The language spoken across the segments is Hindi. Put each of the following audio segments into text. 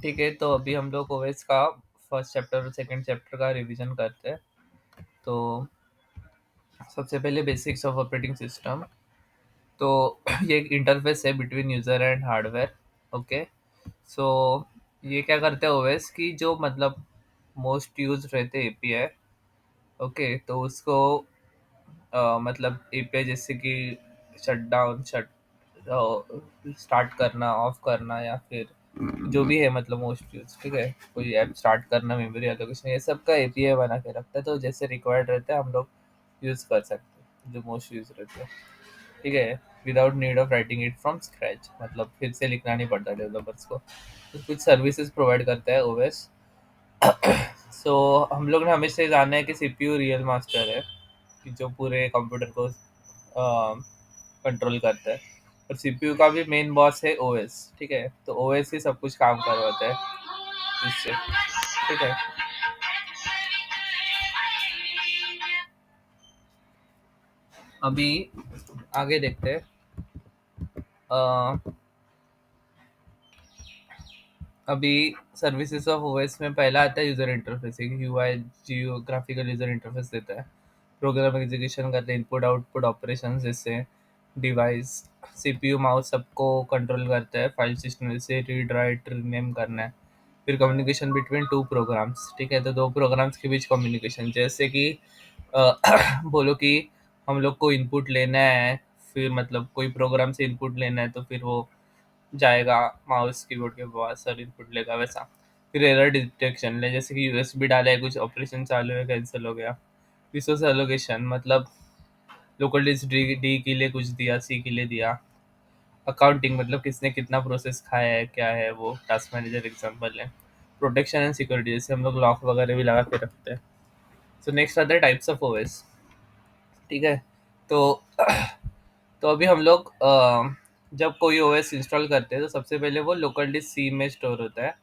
ठीक है, तो अभी हम लोग ओएस का फर्स्ट चैप्टर और सेकंड चैप्टर का रिवीजन करते हैं। तो सबसे पहले बेसिक्स ऑफ ऑपरेटिंग सिस्टम। तो ये एक इंटरफेस है between user and hardware. Okay, so ये क्या करते हैं ओएस की जो मतलब मोस्ट यूज रहते हैं एपीआई। ओके, तो उसको मतलब एपीआई जैसे कि शट डाउन, शट स्टार्ट करना, ऑफ करना, या फिर जो भी है मतलब मोस्ट यूज। ठीक है, कोई ऐप स्टार्ट करना, मेमोरी एलोकेशन, ये सब का एपीआई बना के रखता है। तो जैसे रिक्वायर्ड रहता है हम लोग यूज कर सकते हैं जो मोस्ट यूज रहते हैं। ठीक है, without need of writing it from scratch, मतलब फिर से लिखना नहीं पड़ता डेवलपर्स को। तो कुछ सर्विसेज प्रोवाइड करता है ओएस। सो हम लोग ने हमेशा ये जाना है कि सीपीयू रियल मास्टर है, कि जो पूरे कंप्यूटर को कंट्रोल करता है। और सीपीयू का भी मेन बॉस है ओएस। ठीक है, तो ओएस ही सब कुछ काम करवाता है इससे। ठीक है, अभी आगे देखते हैं। अभी सर्विसेज ऑफ ओएस में पहला आता है user interface. UI geographical user interface देता है। प्रोग्राम एग्जीक्यूशन करते हैं, इनपुट आउटपुट ऑपरेशंस जैसे डिवाइस, सीपीयू माउस सबको कंट्रोल करता है। फाइल सिस्टम जैसे रीड राइट रीनेम करना है। फिर कम्युनिकेशन बिटवीन टू प्रोग्राम्स। ठीक है, तो दो प्रोग्राम्स के बीच कम्युनिकेशन, जैसे कि अ, बोलो कि हम लोग को इनपुट लेना है, फिर मतलब कोई प्रोग्राम से इनपुट लेना है, तो फिर वो जाएगा माउस कीबोर्ड के पास और इनपुट लेगा वैसा। फिर एरर डिटेक्शन ले, जैसे कि यूएसबी डाला है, कुछ ऑपरेशन चालू है, कैंसिल हो गया। रिसोर्स एलोकेशन मतलब लोकल डिस्क डी के लिए कुछ दिया, सी के लिए दिया। अकाउंटिंग मतलब किसने कितना प्रोसेस खाया है, क्या है वो, टास्क मैनेजर एग्जांपल है। प्रोटेक्शन एंड सिक्योरिटी, जैसे हम लोग लॉक वगैरह भी लगा के रखते हैं। सो नेक्स्ट आता है टाइप्स ऑफ ओएस। ठीक है, तो तो अभी हम लोग जब कोई ओएस इंस्टॉल करते हैं तो सबसे पहले वो लोकल डिस्क सी में स्टोर होता है।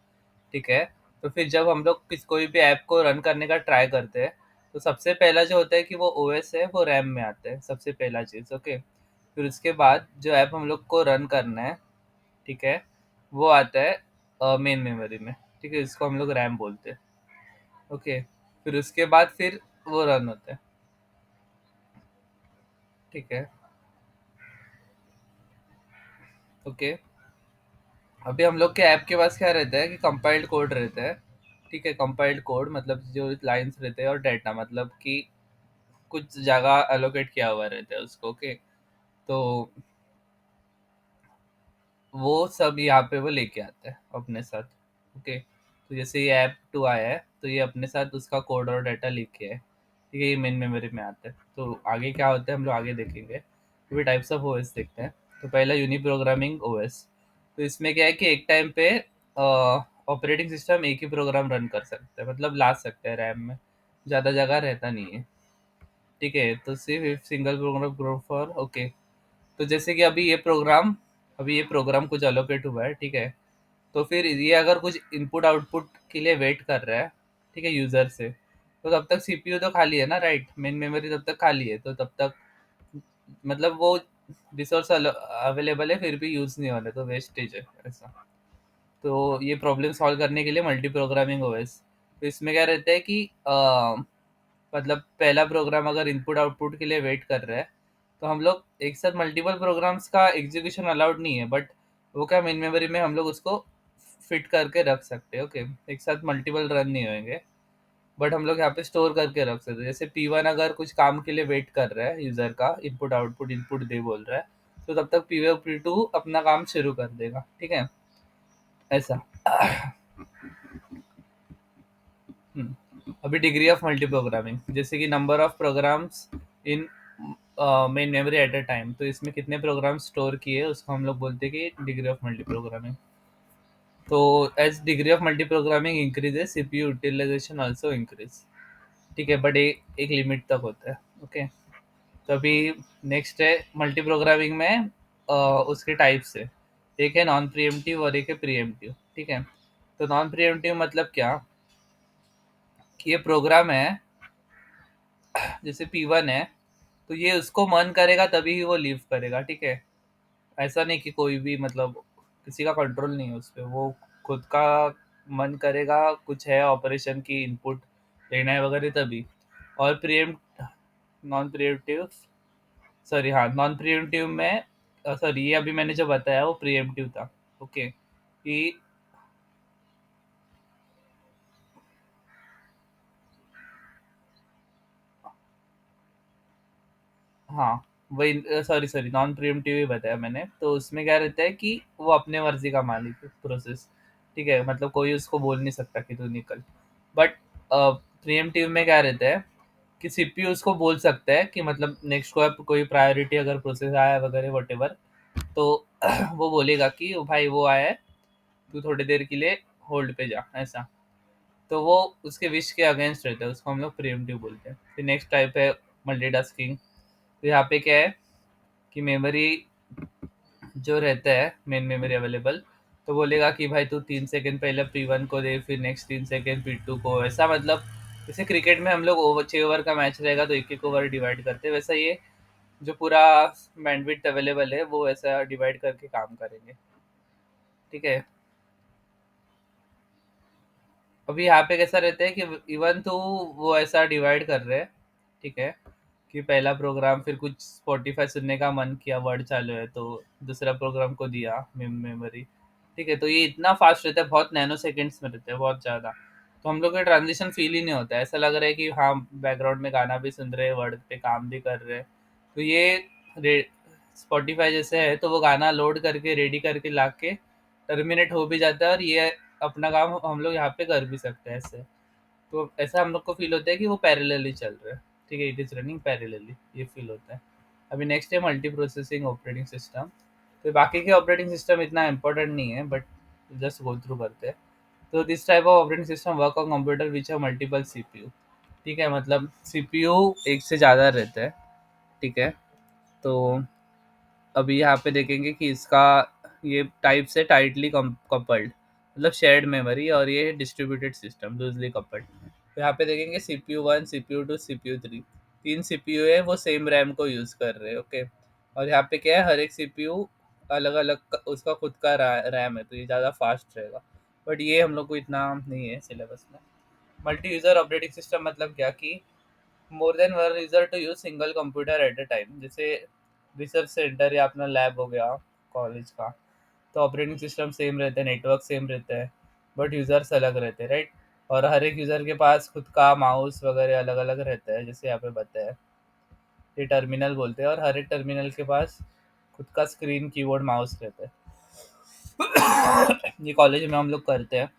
ठीक है, तो फिर जब हम लोग कोई भी ऐप को रन करने का ट्राई करते हैं, तो सबसे पहला जो होता है कि वो ओएस है वो रैम में आता है, सबसे पहला चीज़। ओके, फिर उसके बाद जो ऐप हम लोग को रन करना है, ठीक है, वो आता है मेन मेमोरी में। ठीक है, इसको हम लोग रैम बोलते हैं। ओके, फिर उसके बाद फिर वो रन होता है। ठीक है, ओके, अभी हम लोग के ऐप के पास क्या रहता है कि कंपाइल्ड कोड रहता है। ठीक है, कंपाइल्ड कोड मतलब जो लाइंस रहते हैं, और डाटा मतलब कि कुछ जगह एलोकेट किया हुआ रहता है उसको। ओके, तो वो सब यहाँ पे वो लेके आता है अपने साथ। ओके, तो जैसे ये ऐप टू आया है, तो ये अपने साथ उसका कोड और डाटा लेके है। ठीक है, ये मेन मेमोरी में आता है। तो आगे क्या होता है हम लोग आगे देखेंगे। तो भी टाइप्स ऑफ ओएस देखते हैं। तो पहला यूनी प्रोग्रामिंग ओएस। तो इसमें क्या है कि एक टाइम पे ऑपरेटिंग सिस्टम एक ही प्रोग्राम रन कर सकता है, मतलब ला सकता है रैम में, ज़्यादा जगह रहता नहीं है। ठीक है, तो सिर्फ single program group for. Okay, तो जैसे कि अभी ये प्रोग्राम कुछ अलोकेट हुआ है। ठीक है, तो फिर ये अगर कुछ इनपुट आउटपुट के लिए वेट कर रहा है, ठीक है, यूजर से, तो तब तक सीपीयू तो खाली है ना, राइट, मेन मेमोरी तब तक खाली है, तो तब तक मतलब वो रिसोर्स अवेलेबल है, फिर भी यूज नहीं हो रहा, तो वेस्टेज है ऐसा। तो ये प्रॉब्लम सॉल्व करने के लिए मल्टी प्रोग्रामिंग ओएस। तो इसमें क्या रहता है कि मतलब पहला प्रोग्राम अगर इनपुट आउटपुट के लिए वेट कर रहा है, तो हम लोग एक साथ मल्टीपल प्रोग्राम्स का एग्जीक्यूशन अलाउड नहीं है, बट वो क्या मेन मेमोरी में हम लोग उसको फिट करके रख सकते हैं। ओके, एक साथ मल्टीपल रन नहीं होंगे, बट हम लोग यहाँ पे स्टोर करके रख सकते हैं। जैसे P1 अगर कुछ काम के लिए वेट कर रहा है यूजर का, इनपुट दे बोल रहा है, तो तब तक P2 अपना काम शुरू कर देगा। ठीक है, ऐसा। अभी डिग्री ऑफ मल्टी प्रोग्रामिंग, जैसे कि number of programs in main memory at a time, तो इसमें कितने प्रोग्राम स्टोर किए उसको हम लोग बोलते हैं कि डिग्री ऑफ मल्टी प्रोग्रामिंग। तो as degree of multi programming increases, CPU utilization also increase. ठीक है, बट एक लिमिट तक होता है। ओके, तो अभी नेक्स्ट है मल्टी प्रोग्रामिंग में उसके टाइप्स है। एक है नॉन प्रीएम्प्टिव और एक है प्रीएम्प्टिव। ठीक है, तो नॉन प्रीएम्प्टिव मतलब क्या, कि ये प्रोग्राम है, जैसे P1 है, तो ये उसको मन करेगा तभी ही वो लीव करेगा। ठीक है, ऐसा नहीं कि कोई भी मतलब किसी का कंट्रोल नहीं है उस पे, वो खुद का मन करेगा कुछ है ऑपरेशन की इनपुट लेना है वगैरह तभी। और प्रीएम्प्ट नॉन प्रिएम्प्टिव सॉरी हाँ नॉन प्रिएम्प्टिव में सॉरी ये अभी मैंने जो बताया वो प्रिएम्प्टिव था। ओके कि हाँ वही सॉरी सॉरी नॉन प्रिएम्प्टिव ही बताया मैंने। तो उसमें क्या रहता है कि वो अपने मर्जी का मालिक है प्रोसेस। ठीक है मतलब कोई उसको बोल नहीं सकता कि तू निकल। बट प्रिएम्प्टिव में क्या रहता है कि सीपीयू उसको बोल सकता है कि मतलब नेक्स्ट को कोई प्रायोरिटी अगर प्रोसेस आया वगैरह वटेवर तो वो बोलेगा कि "ओ भाई वो आया है तू थोड़ी देर के लिए होल्ड पे जा" ऐसा। तो वो उसके विश के अगेंस्ट रहता है उसको हम लोग प्रिएम्प्टिव बोलते हैं। फिर नेक्स्ट टाइप है मल्टीटास्किंग। तो यहाँ पे क्या है कि मेमोरी जो रहता है मेन मेमोरी अवेलेबल तो बोलेगा कि भाई तू 3 सेकंड पहले P1 को दे फिर नेक्स्ट 3 सेकंड P2 को ऐसा मतलब जैसे क्रिकेट में हम लोग 6 ओवर का मैच रहेगा तो एक एक ओवर डिवाइड करते हैं वैसा ये जो पूरा बैंडविड्थ अवेलेबल है वो ऐसा डिवाइड करके काम करेंगे। ठीक है अभी यहाँ पे कैसा रहता है कि इवन तो वो ऐसा डिवाइड कर रहे हैं। ठीक है कि पहला प्रोग्राम फिर कुछ स्पॉटिफाई सुनने का मन किया वर्ड चालू है तो दूसरा प्रोग्राम को दिया मेमोरी। ठीक है तो ये इतना फास्ट रहता है बहुत नैनो सेकेंड्स में रहता है बहुत ज़्यादा। तो हम लोग का ट्रांजिशन फील ही नहीं होता है ऐसा लग रहा है कि हाँ बैकग्राउंड में गाना भी सुन रहे हैं वर्ड पे काम भी कर रहे हैं। तो ये स्पॉटिफाई जैसे है तो वो गाना लोड करके रेडी करके ला के टर्मिनेट हो भी जाता है और ये अपना काम हम लोग यहाँ पे कर भी सकते हैं ऐसे। तो ऐसा हम लोग को फील होता है कि वो पैरेलली चल रहा है। ठीक है इट इज़ रनिंग पैरेलली ये फील होता है। अभी नेक्स्ट है मल्टी प्रोसेसिंग ऑपरेटिंग सिस्टम। तो बाकी के ऑपरेटिंग सिस्टम इतना इम्पोर्टेंट नहीं है बट जस्ट गो थ्रू करते हैं। तो this type of operating system work on computer which है मल्टीपल सीपीयू। ठीक है मतलब सीपीयू एक से ज़्यादा रहता है। ठीक है तो अभी यहाँ पे देखेंगे कि इसका ये टाइप से टाइटली कपल्ड मतलब शेयर्ड मेमोरी और ये डिस्ट्रीब्यूटेड सिस्टम लूजली कपल्ड। तो यहाँ पे देखेंगे CPU1 CPU2 CPU3 तीन सीपीयू है वो सेम रैम को यूज़ कर रहे हैं। ओके और यहाँ पे क्या है हर एक सीपीयू अलग अलग उसका खुद का रैम है तो ये ज़्यादा फास्ट रहेगा। बट ये हम लोग को इतना नहीं है सिलेबस में। मल्टी यूज़र ऑपरेटिंग सिस्टम मतलब क्या कि more than one user to use single computer at a time. जैसे रिसर्च सेंटर या अपना लैब हो गया कॉलेज का तो ऑपरेटिंग सिस्टम सेम रहता है नेटवर्क सेम रहता है बट यूज़र्स अलग रहते हैं राइट। और हर एक यूज़र के पास खुद का माउस वगैरह अलग अलग रहता है जैसे यहाँ पे बताया ये टर्मिनल बोलते हैं और हर एक टर्मिनल के पास खुद का स्क्रीन कीबोर्ड माउस रहता है। ये कॉलेज में हम लोग करते हैं।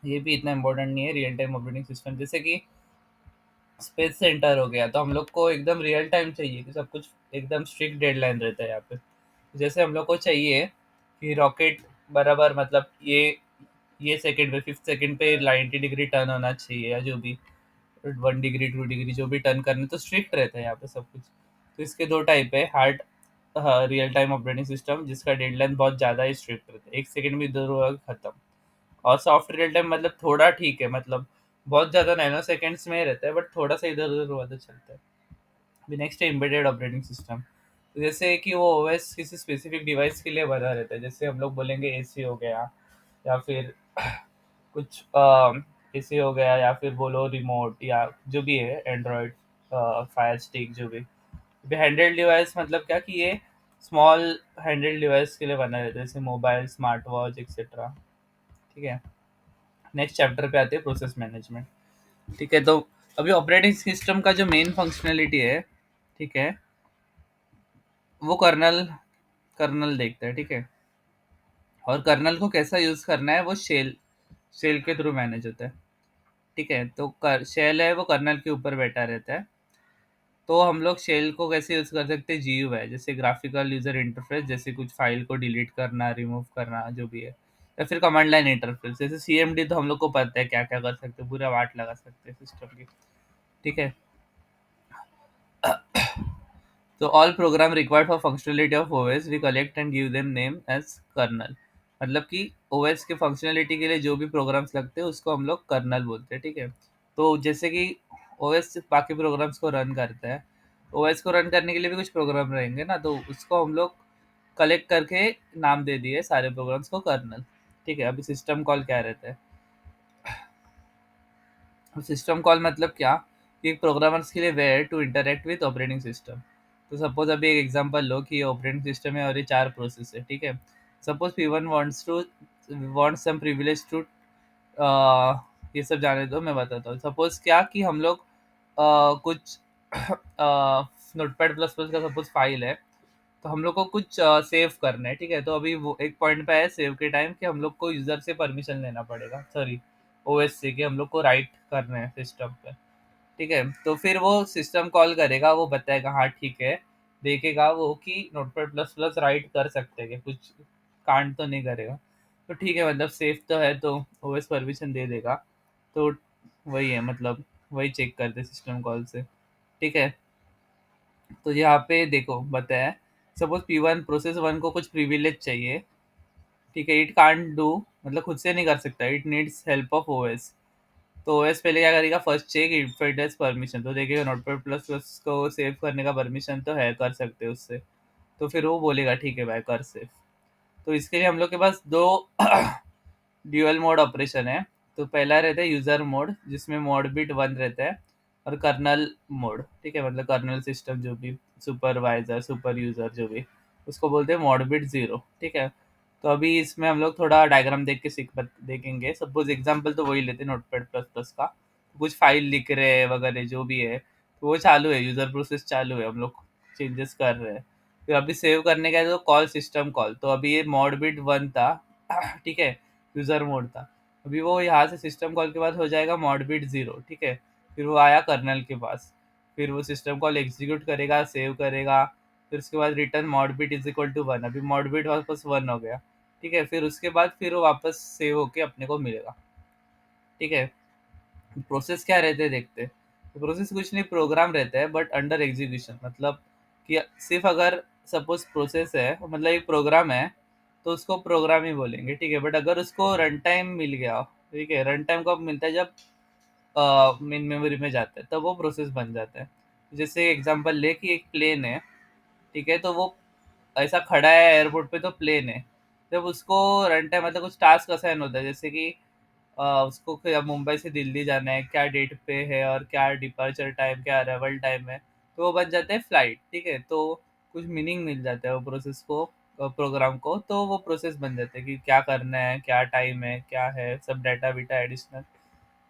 ये भी इतना इम्पोर्टेंट नहीं है रियल टाइम ऑपरेटिंग सिस्टम जैसे कि स्पेस सेंटर हो गया तो हम लोग को एकदम रियल टाइम चाहिए कि सब कुछ एकदम स्ट्रिक्ट डेडलाइन रहता है यहाँ पे। जैसे हम लोग को चाहिए कि रॉकेट बराबर मतलब ये सेकंड पे 5th सेकंड पे 90 डिग्री टर्न होना चाहिए या जो भी 1 डिग्री 2 डिग्री जो भी टर्न करने तो स्ट्रिक्ट रहता है यहाँ पे सब कुछ। तो इसके दो टाइप है hard real time operating system जिसका डेडलाइन बहुत ज़्यादा ही स्ट्रिक्ट रहता है 1 सेकंड भी इधर हुआ खत्म। और सॉफ्ट रियल टाइम मतलब थोड़ा ठीक है मतलब बहुत ज़्यादा नैनो सेकेंड्स में ही रहता है बट थोड़ा सा इधर उधर हुआ तो चलता है। फिर नेक्स्ट है एम्बेडेड ऑपरेटिंग सिस्टम। तो जैसे कि वो ओएस किसी स्पेसिफिक डिवाइस के लिए बना रहता है जैसे हम लोग बोलेंगे एसी हो गया या फिर कुछ एसी हो गया या फिर बोलो रिमोट या जो भी है एंड्रॉयड फायर स्टिक जो भी। हैंडल्ड डिवाइस मतलब क्या कि ये स्मॉल हैंडल्ड डिवाइस के लिए बना रहता है जैसे मोबाइल स्मार्ट वॉच एक्सेट्रा। ठीक है नेक्स्ट चैप्टर पे आते हैं प्रोसेस मैनेजमेंट। ठीक है तो अभी ऑपरेटिंग सिस्टम का जो मेन फंक्शनैलिटी है ठीक है वो कर्नल कर्नल देखता है। ठीक है और कर्नल को कैसा यूज़ करना है वो शेल शेल के थ्रू मैनेज होता है। ठीक है तो शेल है वो कर्नल के ऊपर बैठा रहता है। तो हम लोग शेल को कैसे यूज़ कर सकते हैं जीयू है जैसे ग्राफिकल यूज़र इंटरफेस जैसे कुछ फाइल को डिलीट करना रिमूव करना जो भी है। या फिर कमांड लाइन इंटरफेस जैसे सीएमडी तो हम लोग को पता है क्या क्या कर सकते हैं पूरा वाट लगा सकते हैं सिस्टम की। ठीक है तो all program required for functionality of OS we collect and give them name as kernel. मतलब कि ओएस के फंक्शनलिटी के लिए जो भी प्रोग्राम्स लगते हैं उसको हम लोग कर्नल बोलते हैं। ठीक है तो जैसे कि ओएस बाकी प्रोग्राम्स को रन करता है ओएस को रन करने के लिए भी कुछ प्रोग्राम रहेंगे ना तो उसको हम लोग कलेक्ट करके नाम दे दिए सारे प्रोग्राम्स को कर्नल। ठीक है अभी सिस्टम कॉल क्या रहता है सिस्टम कॉल मतलब क्या कि एक प्रोग्रामर्स के लिए where to interact with operating system. तो सपोज अभी एक एग्जांपल लो कि ये ऑपरेटिंग सिस्टम है और ये चार प्रोसेस है, ठीक है। Suppose P1 wants some privilege to, ये सब जाने दो, मैं बताता हूँ। सपोज क्या कि हम लोग कुछ नोटपैड प्लस प्लस का सपोज फाइल है, तो हम लोग को कुछ सेव करना है, ठीक है। तो अभी वो एक पॉइंट पे है सेव के टाइम कि हम लोग को यूजर से परमिशन लेना पड़ेगा, सॉरी ओएस से, कि हम लोग को राइट करना है सिस्टम पे, ठीक है। तो फिर वो सिस्टम कॉल करेगा, वो बताएगा हाँ ठीक है, देखेगा वो कि नोटपैड प्लस प्लस राइट कर सकते हैं कि कुछ कांड तो नहीं करेगा, तो ठीक है, मतलब सेफ तो है, तो ओएस परमिशन दे देगा। तो वही है, मतलब वही चेक करते सिस्टम कॉल से, ठीक है। तो यहाँ पे देखो बताया, सपोज P1 प्रोसेस वन को कुछ प्रिविलेज चाहिए, ठीक है। इट कांट डू, मतलब खुद से नहीं कर सकता, it needs help of OS. तो ओएस पहले क्या करेगा, first check if it has permission, तो देखेगा नोटपैड प्लस प्लस को सेव करने का परमिशन तो है, कर सकते हैं उससे। तो फिर वो बोलेगा ठीक है भाई कर सेव। तो इसके लिए हम लोग के पास दो ड्यूअल मोड ऑपरेशन है। तो पहला रहता है यूजर मोड, जिसमें मोड बिट वन रहता है, और कर्नल मोड, ठीक है, मतलब कर्नल सिस्टम जो भी, सुपरवाइजर सुपर यूजर जो भी, उसको बोलते हैं मोड बिट जीरो, ठीक है। तो अभी इसमें हम लोग थोड़ा डायग्राम देख के देखेंगे। सपोज एग्जांपल तो वही लेते हैं नोटपैड प्लस प्लस का, कुछ फाइल लिख रहे हैं वगैरह जो भी है, तो वो चालू है, यूजर प्रोसेस चालू है, हम लोग चेंजेस कर रहे हैं। फिर अभी सेव करने का है तो कॉल सिस्टम कॉल, तो अभी ये मॉड बिट वन था ठीक है, यूजर मोड था। अभी वो यहाँ से सिस्टम कॉल के बाद हो जाएगा मॉड बिट जीरो, ठीक है। फिर वो आया कर्नल के पास, फिर वो सिस्टम कॉल एग्जीक्यूट करेगा, सेव करेगा, फिर उसके बाद return mode bit is equal to one, अभी मॉड बिट वापस वन हो गया, ठीक है। फिर उसके बाद फिर वो वापस सेव होके अपने को मिलेगा, ठीक है। प्रोसेस क्या रहते हैं देखते, तो प्रोसेस कुछ नहीं, प्रोग्राम रहता है बट अंडर एग्जीक्यूशन, मतलब कि सिर्फ अगर सपोज प्रोसेस है, मतलब एक प्रोग्राम है, तो उसको प्रोग्राम ही बोलेंगे, ठीक है। बट अगर उसको रन टाइम मिल गया, ठीक है, रन टाइम कब मिलता है, जब मेन मेमोरी में जाता है, तब वो प्रोसेस बन जाता है। जैसे एग्जांपल ले कि एक प्लेन है, ठीक है, तो वो ऐसा खड़ा है एयरपोर्ट पे, तो प्लेन है, जब उसको रन टाइम मतलब कुछ टास्क असाइन होता है, जैसे कि उसको फिर अब मुंबई से दिल्ली जाना है, क्या डेट पे है और क्या डिपार्चर टाइम, क्या अराइवल टाइम है, तो वो बन जाता है फ्लाइट, ठीक है। तो कुछ मीनिंग मिल जाता है वो प्रोसेस को, प्रोग्राम को, तो वो प्रोसेस बन जाता है कि क्या करना है, क्या टाइम है, क्या है, सब डाटा बीटा एडिशनल,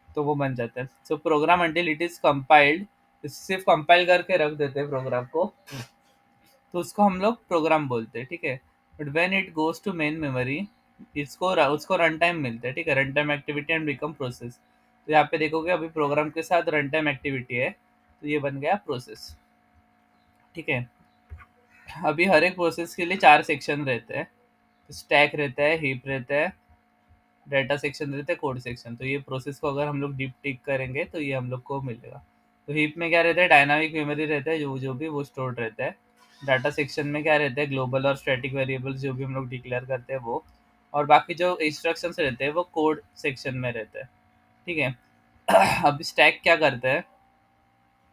तो वो बन जाता है। So program until it is compiled, सिर्फ कंपाइल करके रख देते हैं प्रोग्राम को, तो उसको हम लोग प्रोग्राम बोलते हैं, ठीक है। But when it goes to main memory, इसको उसको रन टाइम मिलता है, ठीक है, run time activity and become process. तो यहाँ पे देखोगे अभी प्रोग्राम के साथ रन टाइम एक्टिविटी है, तो ये बन गया प्रोसेस, ठीक है। अभी हर एक प्रोसेस के लिए चार सेक्शन रहते हैं, तो स्टैक रहता है, हीप रहता है, डाटा सेक्शन रहता है, कोड सेक्शन। तो ये प्रोसेस को अगर हम लोग डीप टिक करेंगे तो ये हम लोग को मिलेगा। तो हीप में क्या रहता है, डायनामिक मेमोरी रहता है, जो जो भी वो स्टोर्ड रहता है। डाटा सेक्शन में क्या रहता है, ग्लोबल और स्टैटिक वेरिएबल्स जो भी हम लोग डिक्लेयर करते हैं वो, और बाकी जो इंस्ट्रक्शंस रहते हैं वो कोड सेक्शन में रहता है, ठीक है। अब स्टैक क्या करता है,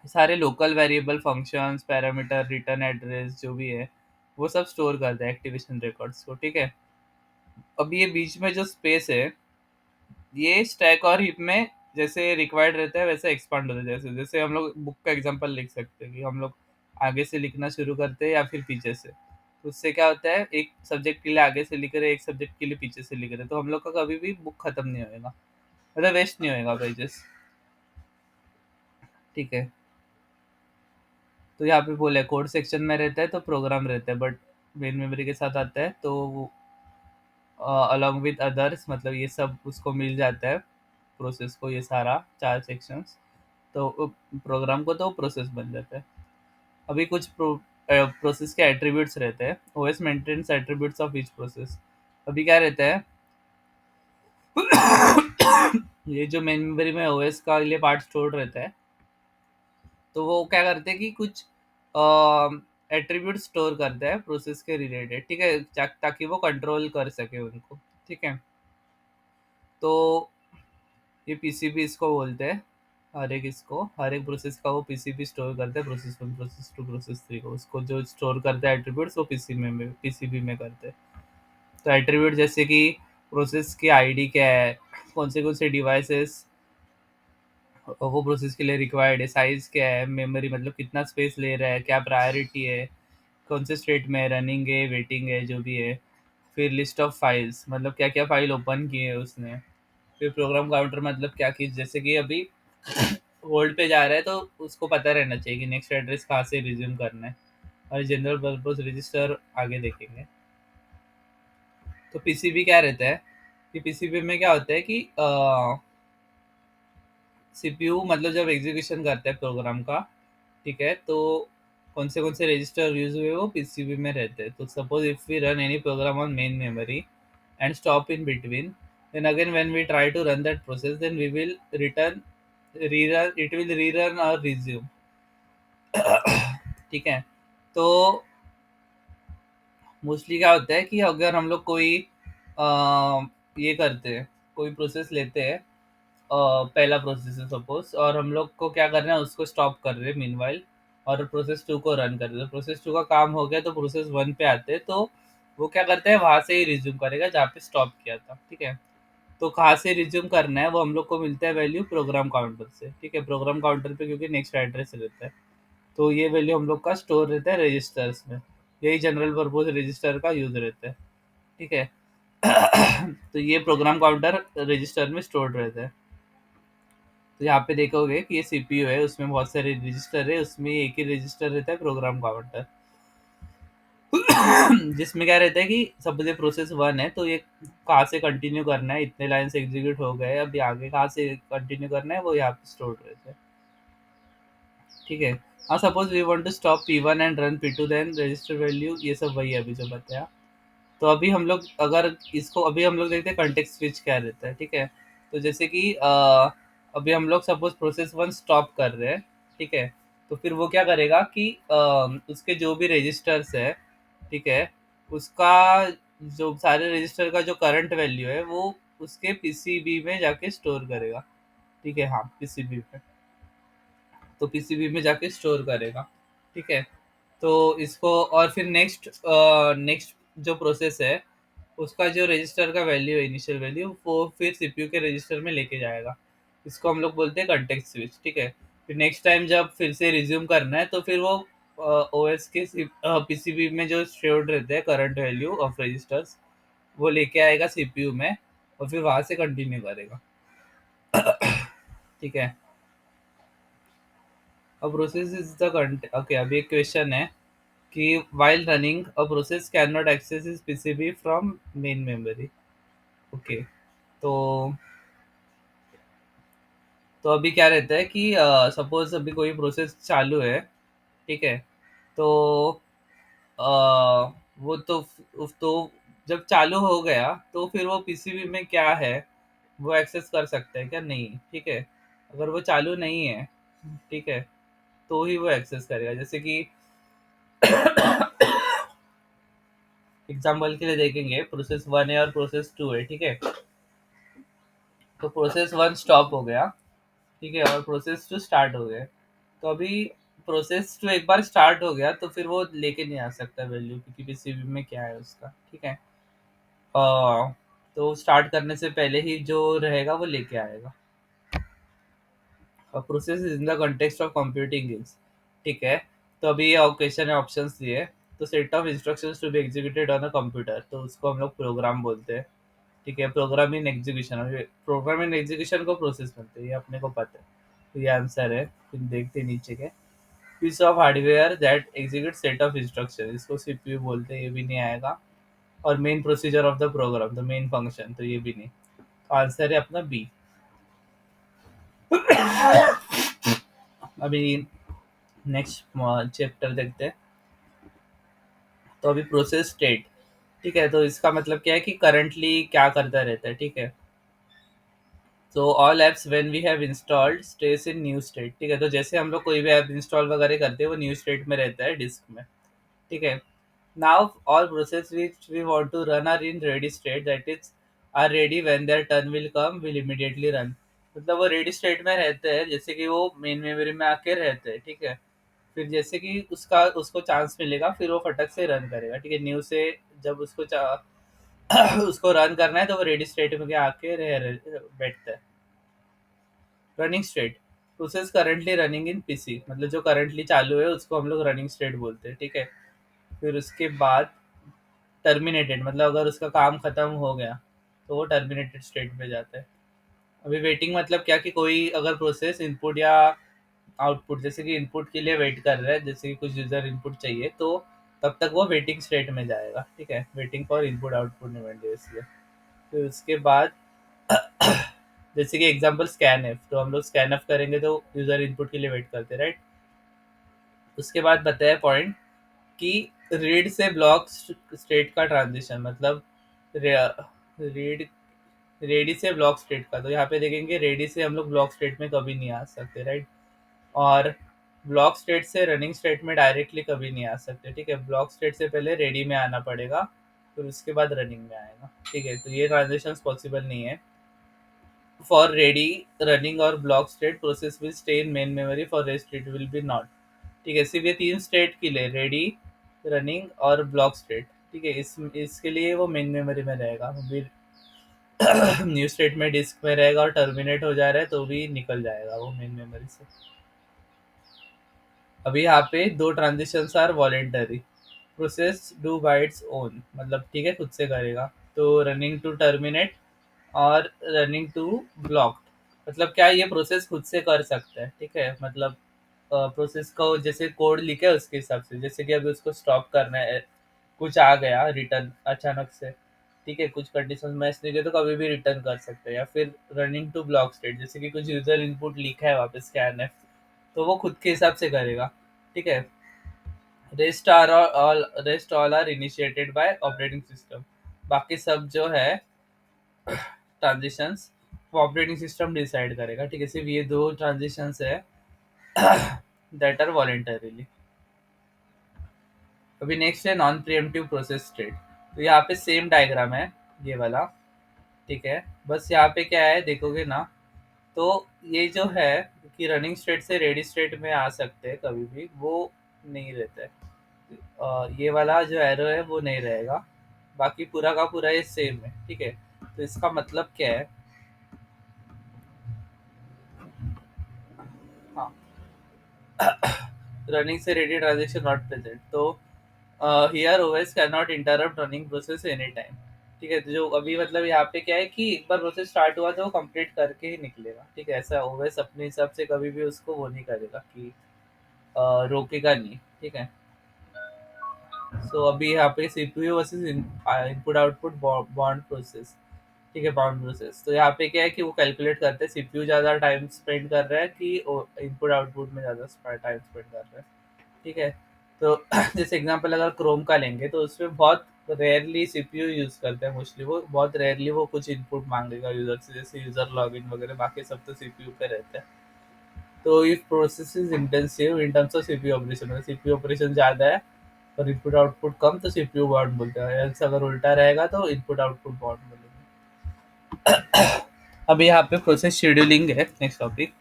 सारे local variable, functions, parameter, return address जो भी है, वो सब स्टोर करता है एक्टिवेशन रिकॉर्ड्स को, ठीक है। अब ये बीच में जो स्पेस है, ये स्टैक और हीप में जैसे रिक्वायर्ड रहता है वैसे एक्सपांड होता है, जैसे जैसे हम लोग बुक का एग्जांपल लिख सकते हैं कि हम लोग आगे से लिखना शुरू करते हैं या फिर पीछे से। तो उससे क्या होता है, एक सब्जेक्ट के लिए आगे से लिख रहे हैं, एक सब्जेक्ट के लिए पीछे से लिख रहे हैं, तो हम लोग का कभी भी बुक खत्म नहीं होएगा, मतलब वेस्ट नहीं होएगा पेजेस, ठीक है। तो यहाँ पे बोले कोड सेक्शन में रहता है तो प्रोग्राम रहता है, बट मेन मेमोरी के साथ आता है तो अलॉन्ग विद अदर्स, मतलब ये सब उसको मिल जाता है प्रोसेस को, ये सारा चार सेक्शंस, तो प्रोग्राम को तो प्रोसेस बन जाता है। अभी कुछ प्रोसेस के एट्रीब्यूट्स रहते हैं, OS maintains attributes of each process. अभी क्या रहता है, ये जो मेन मेमोरी में ओएस का लिए पार्ट स्टोर रहता है, तो वो क्या करते हैं कि कुछ एट्रीब्यूट स्टोर करता है प्रोसेस के रिलेटेड, ठीक है, ताकि वो कंट्रोल कर सके उनको, ठीक है। तो ये पीसीबी इसको बोलते हैं, हर एक प्रोसेस का वो पीसीबी स्टोर करता है, process one, process two, process three को, उसको जो स्टोर करता है एट्रीब्यूट्स वो पीसीबी में करते हैं। तो एट्रीब्यूट जैसे कि प्रोसेस की आईडी क्या है, कौन से डिवाइसेस वो प्रोसेस के लिए रिक्वायर्ड है, साइज क्या है, मेमोरी मतलब कितना स्पेस ले रहा है, क्या प्रायोरिटी है, कौन से स्टेट में रनिंग है, वेटिंग है, जो भी है। फिर लिस्ट ऑफ फाइल्स मतलब क्या क्या फाइल ओपन की है उसने। फिर प्रोग्राम काउंटर मतलब क्या कि जैसे कि अभी होल्ड पे जा रहा है तो उसको पता रहना चाहिए कि नेक्स्ट एड्रेस कहाँ से रिज्यूम करना है। और जनरल पर्पस रजिस्टर आगे देखेंगे। तो पीसीबी क्या रहता है कि पीसीबी में क्या होता है कि सीपीयू मतलब जब एग्जीक्यूशन करता है प्रोग्राम का, ठीक है, तो कौन से रजिस्टर यूज हुए वो पीसीबी में रहते हैं। तो suppose if we run any program on main memory and stop in between, then again when we try to run that process, then we will return rerun it will rerun or resume। ठीक है। तो मोस्टली क्या होता है कि अगर हम लोग कोई ये करते हैं, कोई प्रोसेस लेते हैं, पहला प्रोसेस है सपोज, और हम लोग को क्या करना है उसको स्टॉप कर रहे हैं मीनवाइल, और प्रोसेस टू को रन कर रहे हैं। तो प्रोसेस टू का काम हो गया तो प्रोसेस वन पे आते हैं, तो वो क्या करते हैं वहां से ही रिज्यूम करेगा जहाँ पे स्टॉप किया था। ठीक है। तो कहाँ से रिज्यूम करना है वो हम लोग को मिलता है वैल्यू प्रोग्राम काउंटर से। ठीक है, प्रोग्राम काउंटर पे क्योंकि नेक्स्ट एड्रेस रहता है, तो ये वैल्यू हम लोग का स्टोर रहता है रजिस्टर्स में। यही जनरल पर्पज रजिस्टर का यूज रहता है। ठीक है। तो ये प्रोग्राम काउंटर रजिस्टर में स्टोर्ड रहता है। तो यहाँ पे देखोगे कि ये सीपीयू है, उसमें बहुत सारे रजिस्टर है, उसमें एक ही रजिस्टर रहता है प्रोग्राम काउंटर। जिसमें क्या रहता है कि सपोज ये प्रोसेस वन है तो ये कहाँ से कंटिन्यू करना है, इतने लाइन्स एग्जीक्यूट हो गए, अभी आगे कहाँ से कंटिन्यू करना है वो यहाँ पे स्टोर रहता है। ठीक है। हाँ, suppose we want to stop P1 and run P2 then register value, ये सब वही है अभी जो बताया। तो अभी हम लोग अगर इसको अभी हम लोग देखते हैं कंटेक्स्ट स्विच क्या रहता है। ठीक है। तो जैसे कि अभी हम लोग सपोज प्रोसेस वन स्टॉप कर रहे हैं। ठीक है। तो फिर वो क्या करेगा कि उसके जो भी रजिस्टर्स है, ठीक है, उसका जो सारे रजिस्टर का जो करंट वैल्यू है वो उसके पीसीबी में जाके स्टोर करेगा। ठीक है, हाँ पीसीबी में, तो पीसीबी में जाके स्टोर करेगा। ठीक है। तो इसको और फिर नेक्स्ट जो प्रोसेस है उसका जो रजिस्टर का वैल्यू है, इनिशियल वैल्यू, वो फिर सीपीयू के रजिस्टर में लेके जाएगा। इसको हम लोग बोलते हैं कंटेक्स्ट स्विच। ठीक है। फिर नेक्स्ट टाइम जब फिर से रिज्यूम करना है तो फिर वो ओएस के पीसीबी में जो स्टोर्ड रहते हैं करंट वैल्यू ऑफ रजिस्टर्स, वो लेके आएगा सीपीयू में और फिर वहां से कंटिन्यू करेगा। ठीक है। अब प्रोसेस इज द ओके, अभी एक क्वेश्चन है कि while running a process cannot access its PCB from main memory। Okay. तो अभी क्या रहता है कि सपोज अभी कोई प्रोसेस चालू है। ठीक है। तो वो तो जब चालू हो गया तो फिर वो पीसीबी में क्या है वो एक्सेस कर सकता है क्या, नहीं। ठीक है। अगर वो चालू नहीं है, ठीक है, तो ही वो एक्सेस करेगा। जैसे कि एग्जाम्पल के लिए देखेंगे, प्रोसेस वन है और प्रोसेस टू है। ठीक है। तो प्रोसेस वन स्टॉप हो गया, ठीक है, और प्रोसेस टू स्टार्ट हो गया। तो अभी प्रोसेस टू एक बार स्टार्ट हो गया तो फिर वो लेके नहीं आ सकता वैल्यू, क्योंकि पीसीबी में क्या है उसका। ठीक है। तो स्टार्ट करने से पहले ही जो रहेगा वो लेके आएगा। और process in the context of computing is, ठीक है। तो अभी ये क्वेश्चन है, ऑप्शंस दिए। तो set of instructions to be executed on a computer, तो उसको हम लोग प्रोग्राम बोलते हैं। ठीक है। Program in execution, program in execution को प्रोसेस बोलते हैं, ये अपने को पता है। तो ये आंसर है, फिर देखते हैं नीचे के। Piece of hardware that execute set of instruction, इसको सीपीयू बोलते हैं, ये भी नहीं आएगा। और main procedure of the program, the main function, तो ये भी नहीं। तो आंसर है अपना बी। अभी नेक्स्ट चैप्टर देखते हैं। तो अभी प्रोसेस स्टेट, ठीक है, तो इसका मतलब क्या है कि करंटली क्या करता रहता है। ठीक है। तो all apps when we have installed stays in new state. ठीक है। तो जैसे हम लोग कोई भी ऐप इंस्टॉल वगैरह करते हैं वो न्यू स्टेट में रहता है डिस्क में। ठीक है। Now all process which we want to run are in ready state, that is are ready when their turn will come will immediately run. मतलब वो रेडी स्टेट में रहते हैं, जैसे कि वो मेन मेमोरी में आके रहते हैं। ठीक है। फिर जैसे कि उसका उसको चांस मिलेगा फिर वो फटक से रन करेगा। ठीक है। न्यू से जब उसको रन करना है तो वो रेडी स्टेट में आके बैठता है। Running state, process currently running in PC, मतलब जो करंटली चालू है उसको हम लोग रनिंग स्टेट बोलते हैं, ठीक है। फिर उसके बाद टर्मिनेटेड, मतलब अगर उसका काम खत्म हो गया तो वो टर्मिनेटेड स्टेट में जाता है। अभी वेटिंग मतलब क्या, कि कोई अगर प्रोसेस इनपुट या आउटपुट, जैसे कि इनपुट के लिए वेट कर रहा है, जैसे कि कुछ यूजर इनपुट चाहिए, तो तब तक वो वेटिंग स्टेट में जाएगा, ठीक है, waiting for input output event इसलिए। फिर उसके बाद जैसे कि एग्जांपल स्कैन एफ, तो हम लोग स्कैन एफ करेंगे तो यूजर इनपुट के लिए वेट करते हैं, राइट। उसके बाद बताया पॉइंट कि रीड से ब्लॉक स्टेट का ट्रांजिशन, मतलब रीड रेडी से ब्लॉक स्टेट का, तो यहाँ पे देखेंगे रेडी से हम लोग ब्लॉक स्टेट में कभी नहीं आ सकते, राइट। और ब्लॉक स्टेट से रनिंग स्टेट में डायरेक्टली कभी नहीं आ सकते, ठीक है, ब्लॉक स्टेट से पहले रेडी में आना पड़ेगा, फिर उसके बाद रनिंग में आएगा, ठीक है। तो ये ट्रांजेक्शन पॉसिबल नहीं है फॉर रेडी, रनिंग और block state process will stay in main memory, for rest it will be not, ठीक है। सिर्फ ये तीन स्टेट के लिए, रेडी, रनिंग और ब्लॉक स्टेट, ठीक है, इसके लिए वो मेन मेमोरी में रहेगा। न्यू स्टेट में डिस्क में रहेगा, और टर्मिनेट हो जा रहा है तो भी निकल जाएगा वो मेन मेमोरी से। अभी यहाँ पे दो transitions are voluntary, process do by its own, मतलब ठीक है, खुद से करेगा, तो रनिंग टू टर्मिनेट और रनिंग टू ब्लॉक, मतलब क्या ये प्रोसेस खुद से कर सकता है, ठीक है, मतलब प्रोसेस को जैसे कोड लिखे है उसके हिसाब से, जैसे कि अभी उसको स्टॉप करना है, कुछ आ गया रिटर्न अचानक से, ठीक है, कुछ कंडीशन मैच नहीं गए तो कभी भी रिटर्न कर सकते हैं। या फिर रनिंग टू ब्लॉक स्टेट, जैसे कि कुछ यूजर इनपुट लिखा है वापस स्कैन है, तो वो खुद के हिसाब से करेगा, ठीक है। Rest all are initiated by operating system, बाकी सब जो है ट्रांजिशंस वो ऑपरेटिंग सिस्टम डिसाइड करेगा, ठीक है, सिर्फ ये दो ट्रांजिशंस है दैट आर वॉलेंटरीली। अभी नेक्स्ट है नॉन प्रिएम्प्टिव प्रोसेस स्टेट, तो यहाँ पे सेम डायग्राम है ये वाला, ठीक है। बस यहाँ पे क्या है देखोगे ना, तो ये जो है कि रनिंग स्टेट से रेडी स्टेट में आ सकते हैं कभी भी, वो नहीं रहता है। ये वाला जो एरो है वो नहीं रहेगा, बाकी पूरा का पूरा ये सेम है, ठीक है। तो इसका मतलब क्या है, हाँ, रनिंग से रेडी ट्रांजेक्शन नॉट प्रेजेंट, तो here OS can not interrupt running process any time, ठीक है। तो जो अभी मतलब यहाँ पे क्या है कि एक बार प्रोसेस स्टार्ट हुआ तो वो कंप्लीट करके ही निकलेगा, ठीक है, ऐसा ओएस अपने हिसाब से कभी भी उसको वो नहीं करेगा कि रोकेगा नहीं, ठीक है। सो अभी यहाँ पे CPU versus input output bond process, ठीक है, बाउंड प्रोसेस, तो यहाँ पे क्या है कि वो कैलकुलेट करते हैं सीपीयू ज़्यादा टाइम स्पेंड कर रहा है कि इनपुट आउटपुट में ज़्यादा टाइम स्पेंड कर रहा है, ठीक है। तो जैसे एग्जांपल अगर क्रोम का लेंगे तो उसमें बहुत रेयरली सीपीयू यूज़ करते हैं, मोस्टली वो बहुत रेयरली वो कुछ इनपुट मांगेगा यूज़र से, जैसे यूज़र लॉगिन वगैरह, बाकी सब तो सीपीयू पे रहता है। तो if process is intensive in terms of CPU operation, मतलब सीपीयू ऑपरेशन ज़्यादा है और इनपुट आउटपुट कम, तो सीपीयू बॉन्ड बोलते हैं, else अगर उल्टा रहेगा तो इनपुट आउटपुट बॉन्ड बोलेंगे। अब यहाँ पे प्रोसेस शेड्यूलिंग है नेक्स्ट टॉपिक,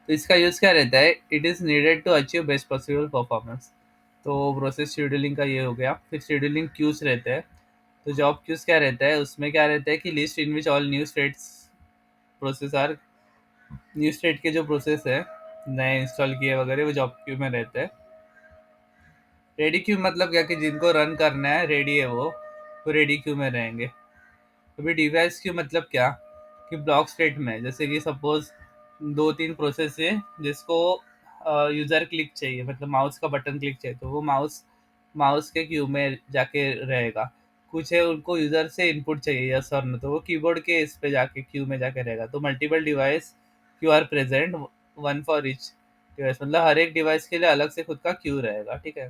तो इसका यूज़ क्या रहता है, it is needed to achieve best possible performance, तो प्रोसेस शेड्यूलिंग का ये हो गया। फिर शेड्यूलिंग क्यूज रहते हैं, तो जॉब क्यूज क्या रहता है, उसमें क्या रहता है कि list in which all new states process are, new state के जो प्रोसेस है नए इंस्टॉल किए वगैरह वो जॉब क्यू में रहते हैं। रेडी क्यू मतलब क्या, कि जिनको रन करना है रेडी है वो रेडी क्यू में रहेंगे। अभी डिवाइस क्यू मतलब क्या, कि ब्लॉक स्टेट में, जैसे कि सपोज दो तीन प्रोसेस है जिसको यूज़र क्लिक चाहिए, मतलब माउस का बटन क्लिक चाहिए, तो वो माउस माउस के क्यू में जाके रहेगा। कुछ है उनको यूज़र से इनपुट चाहिए यस और नो, तो वो कीबोर्ड के इस पे जाके क्यू में जाके रहेगा। तो multiple device Q R present, one for each device, मतलब हर एक डिवाइस के लिए अलग से खुद का क्यू रहेगा, ठीक है।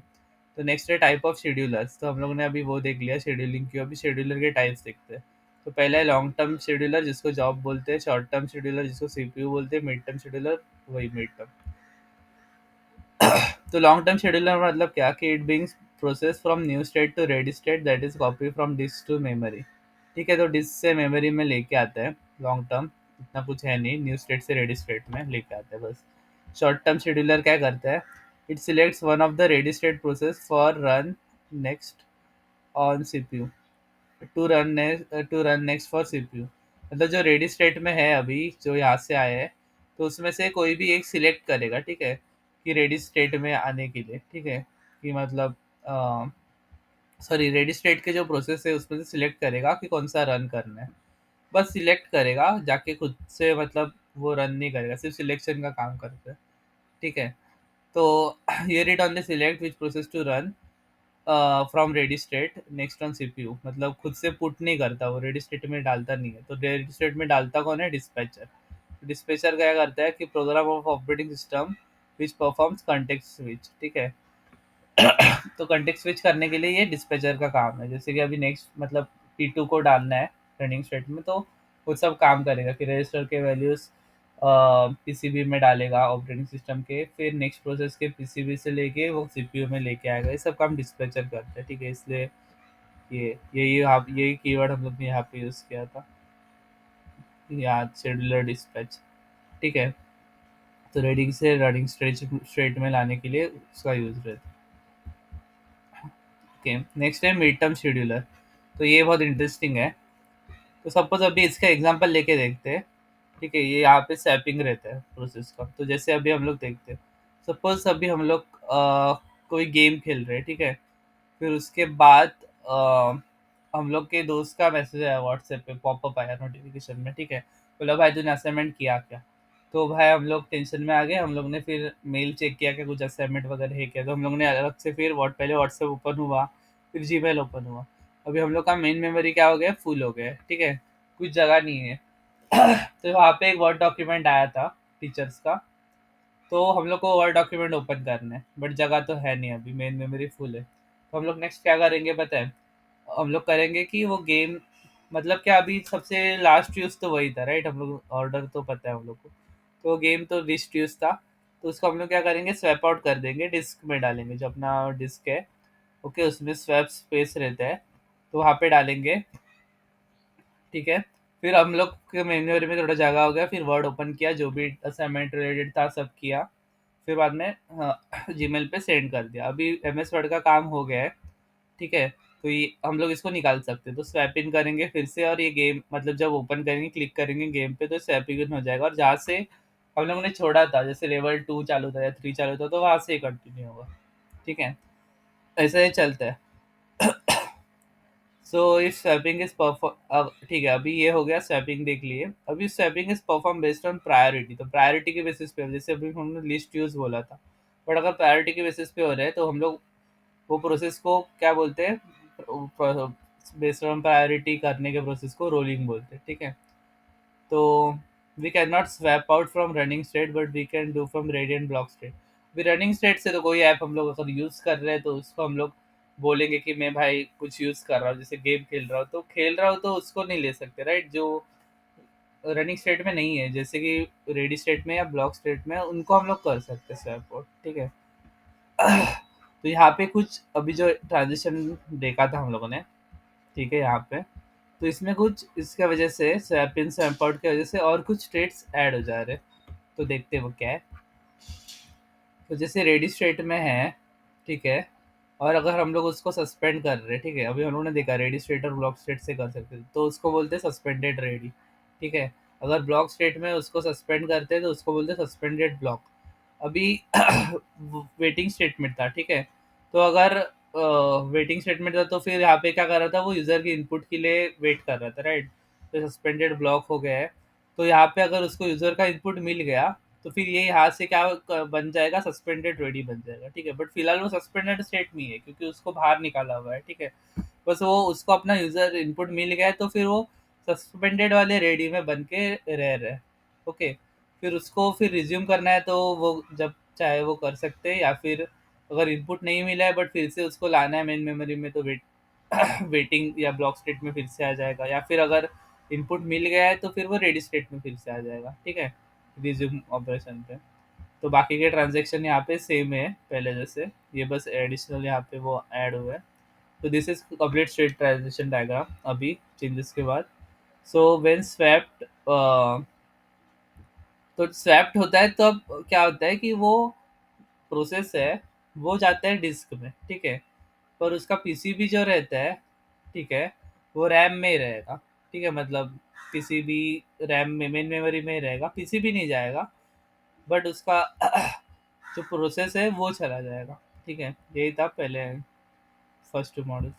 तो नेक्स्ट है टाइप ऑफ शेड्यूलर्स, तो हम लोगों ने अभी वो देख लिया शेड्यूलिंग क्यू, अभी शेड्यूलर के टाइप्स देखते हैं। तो पहला है लॉन्ग टर्म शेड्यूलर जिसको जॉब बोलते हैं, शॉर्ट टर्म शेड्यूलर जिसको सीपीयू बोलते हैं, मिड टर्म शेड्यूलर वही मिड टर्म। तो लॉन्ग टर्म शेड्यूलर मतलब क्या, कि it brings process from new state to ready state, that is copy from disk to memory, ठीक है। तो डिस्क से मेमोरी में लेके आता है लॉन्ग टर्म, इतना कुछ है नहीं, न्यू स्टेट से रेडी स्टेट में लेके आता है बस। शॉर्ट टर्म शेड्यूलर क्या करता है, it selects one of the ready state process for run next on CPU, to run next for CPU, मतलब जो रेडी स्टेट में है अभी जो यहाँ से आया है तो उसमें से कोई भी एक सिलेक्ट करेगा, ठीक है, कि रेडी स्टेट में आने के लिए, ठीक है, कि मतलब सॉरी, रेडी स्टेट के जो प्रोसेस है उसमें से सिलेक्ट करेगा कि कौन सा रन करना है। बस सिलेक्ट करेगा जाके खुद से, मतलब वो रन नहीं करेगा, सिर्फ सिलेक्शन का काम करता है, ठीक है। तो here it only select which process to run from ready state next on CPU, मतलब खुद से पुट नहीं करता, वो रेडी स्टेट में डालता नहीं है। तो रेडी स्टेट में डालता कौन है? डिस्पैचर। डिस्पैचर क्या करता है कि program of operating system which performs context switch, ठीक है। तो कंटेक्स्ट स्विच करने के लिए ये डिस्पैचर का काम है। जैसे कि अभी नेक्स्ट मतलब P2 को डालना है रनिंग स्टेट में, तो वो सब काम करेगा कि रजिस्टर के वैल्यूज पीसीबी में डालेगा ऑपरेटिंग सिस्टम के, फिर नेक्स्ट प्रोसेस के पीसीबी से लेके वो सीपीयू में लेके आएगा। ये सब काम डिस्पैचर करता है, ठीक है। इसलिए यही कीवर्ड हम लोग ने यहाँ पे यूज़ किया था, यहाँ शेड्यूलर डिस्पैच, ठीक है। तो रेडिंग से रनिंग स्ट्रेट में लाने के लिए उसका यूज रहता है। ओके, नेक्स्ट है मिड टर्म शेड्यूलर। तो ये बहुत इंटरेस्टिंग है। तो सपोज अभी इसका एग्जांपल लेके देखते हैं, ठीक है। ये यहाँ पे स्वैपिंग रहता है प्रोसेस का। तो जैसे अभी हम लोग देखते हैं, सपोज अभी हम लोग कोई गेम खेल रहे हैं, ठीक है। फिर उसके बाद हम लोग के दोस्त का मैसेज आया व्हाट्सएप पे, पॉपअप आया नोटिफिकेशन में, ठीक है। बोला भाई तूने असाइनमेंट किया क्या? तो भाई हम लोग टेंशन में आ गए। हम लोग ने फिर मेल चेक किया कि कुछ असाइनमेंट वगैरह है क्या। तो हम लोग ने अलग से फिर पहले व्हाट्सएप ओपन हुआ, फिर जीमेल ओपन हुआ। अभी हम लोग का मेन मेमोरी क्या हो गया? फुल हो गया है, ठीक है। कुछ जगह नहीं है। तो वहाँ पे एक वर्ड डॉक्यूमेंट आया था टीचर्स का। तो हम लोग को वर्ड डॉक्यूमेंट ओपन करना है, बट जगह तो है नहीं, अभी मेन मेमोरी फुल है। तो हम लोग नेक्स्ट क्या करेंगे पता है? हम लोग करेंगे कि वो गेम, मतलब क्या, अभी सबसे लास्ट यूज़ तो वही था, राइट? हम लोग ऑर्डर तो पता है हम लोग को। तो गेम तो लिस्ट यूज़ था। तो उसको हम लोग क्या करेंगे? स्वैप आउट कर देंगे, डिस्क में डालेंगे, जो अपना डिस्क है, ओके, उसमें स्वैप स्पेस रहता है, तो वहाँ पे डालेंगे, ठीक है। फिर हम लोग के मेन्यूअर में थोड़ा जगह हो गया, फिर वर्ड ओपन किया, जो भी असाइनमेंट रिलेटेड था सब किया। फिर बाद में जीमेल पे सेंड कर दिया। अभी एमएस वर्ड का काम हो गया है, ठीक है। तो ये हम लोग इसको निकाल सकते हैं। तो स्वैप इन करेंगे फिर से, और ये गेम मतलब जब ओपन करेंगे, क्लिक करेंगे गेम पे, तो स्वैप इन हो जाएगा। और जहाँ से हम लोगों ने छोड़ा था, जैसे लेवल 2 चालू था या 3 चालू था, तो वहाँ से कंटिन्यू होगा, ठीक है। ऐसा ही चलता है। So if swapping is perform, अब ठीक है, अभी ये हो गया स्वैपिंग देख लिए। अभी swapping is perform based on priority. तो प्रायोरिटी के बेसिस पे, जैसे अभी हमने लिस्ट यूज बोला था, बट अगर प्रायोरिटी के बेसिस पे हो रहा है तो हम लोग वो प्रोसेस को क्या बोलते हैं? बेस्ड ऑन प्रायोरिटी करने के प्रोसेस को रोलिंग बोलते हैं, ठीक है। तो we can not swap out from running state, but we can do from ready and block state. अभी रनिंग स्टेट से तो कोई ऐप हम लोग अगर यूज़ कर रहे हैं तो उसको हम लोग बोलेंगे कि मैं भाई कुछ यूज़ कर रहा हूँ, जैसे गेम खेल रहा हूँ तो उसको नहीं ले सकते, राइट? जो रनिंग स्टेट में नहीं है, जैसे कि रेडी स्टेट में या ब्लॉक स्टेट में, उनको हम लोग कर सकते हैं स्वैप आउट, ठीक है। तो यहाँ पे कुछ अभी जो ट्रांजिशन देखा था हम लोगों ने, ठीक है, यहाँ पे, तो इसमें कुछ इसके वजह से स्वैप इन स्वैप आउट की वजह से और कुछ स्टेट्स ऐड हो जा रहे हैं। तो देखते हैं वो क्या है। तो जैसे रेडी स्टेट में है, ठीक है, और अगर हम लोग उसको सस्पेंड कर रहे हैं, ठीक है, अभी हम लोगों ने देखा रेडी स्टेट और ब्लॉक स्टेट से कर सकते हैं, तो उसको बोलते हैं सस्पेंडेड रेडी, ठीक है। अगर ब्लॉक स्टेट में उसको सस्पेंड करते हैं तो उसको बोलते हैं सस्पेंडेड ब्लॉक। अभी वेटिंग स्टेटमेंट था, ठीक है। तो अगर वेटिंग स्टेटमेंट था तो फिर यहाँ पे क्या कर रहा था? वो यूज़र की इनपुट के लिए वेट कर रहा था, राइट? तो सस्पेंडेड ब्लॉक हो गया है। तो यहाँ पे अगर उसको यूज़र का इनपुट मिल गया, तो फिर ये यहाँ से क्या बन जाएगा? सस्पेंडेड रेडी बन जाएगा, ठीक है। बट फिलहाल वो सस्पेंडेड स्टेट में ही है, क्योंकि उसको बाहर निकाला हुआ है, ठीक है। बस वो उसको अपना यूज़र इनपुट मिल गया है, तो फिर वो सस्पेंडेड वाले रेडी में बन के रह रहे हैं, ओके। फिर उसको फिर रिज्यूम करना है तो वो जब चाहे वो कर सकते हैं, या फिर अगर इनपुट नहीं मिला है बट फिर से उसको लाना है मेन मेमोरी में, तो वेटिंग या ब्लॉक स्टेट में फिर से आ जाएगा। या फिर अगर इनपुट मिल गया है तो फिर वो रेडी स्टेट में फिर से आ जाएगा, ठीक है, रिज्यूम ऑपरेशन पे। तो बाकी के ट्रांजेक्शन यहाँ पे सेम है पहले जैसे, ये बस एडिशनल यहाँ पे वो ऐड हुआ है। तो this is complete state transition diagram अभी चेंजेस के बाद। सो व्हेन स्वैप्ड, तो स्वैप्ड होता है तो अब क्या होता है कि वो प्रोसेस है, वो जाता है डिस्क में, ठीक है। पर उसका पीसीबी जो रहता है, ठीक है, वो रैम में ही रहेगा, ठीक है। मतलब पीसीबी रैम में, मेन मेमोरी में ही रहेगा, पीसीबी नहीं जाएगा। बट उसका जो प्रोसेस है वो चला जाएगा। ठीक है, यही था पहले फर्स्ट टू मॉडल्स।